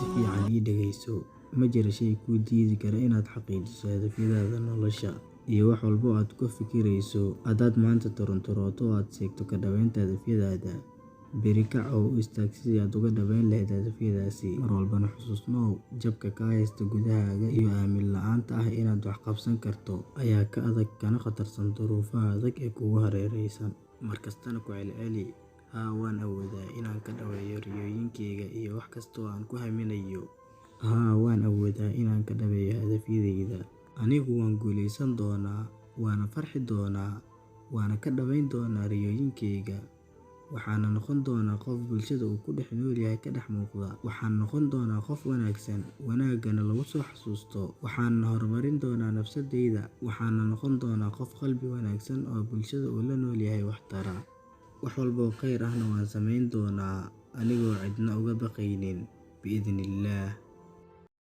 si fiican ii dhageyso. Ma jiro shay kuu diidi kara inaad xaqiijiso hadafyadaada nolosha iyo wax walba oo aad ku fikirayso. Haddaad maanta turunturooto oo aad seegto ka dhawaynta hadafyadaada, berri kac oo u istaag sidii aad uga dhawayn lahayd hadafyadaasi. Mar walbana xusuusnow, jabka kaa haysta gudahaaga iyo aamin la'aanta ah inaad wax qabsan karto ayaa ka adag kana khatarsan duruufaha adag ee kugu hareeraysan. Markastana ku celceli, haa waan awoodaa inaan ka dhaweeyo riyooyinkayga iyo wax kasta oo aan ku haminayo. Haa waan awoodaa inaan ka dhaweeyo hadafyadayda. Anigu waan guuleysan doonaa, waana farxi doonaa, waana ka dhawayn doonaa riyooyinkayga. Waxaan noqon doonaa qof bulshada uu ku dhex nool yahay ka dhex muuqda. Waxaan noqon doonaa qof wanaagsan, wanaaggana lagu soo xasuusto. Waxaan horumarin doonaa nafsadayda. Waxaan noqon doonaa qof qalbi wanaagsan oo bulshada uu la nool yahay wax tara. Wax walba oo khayr ahna waan samayn doonaa anigoo cidna uga baqaynin biidhnillaah.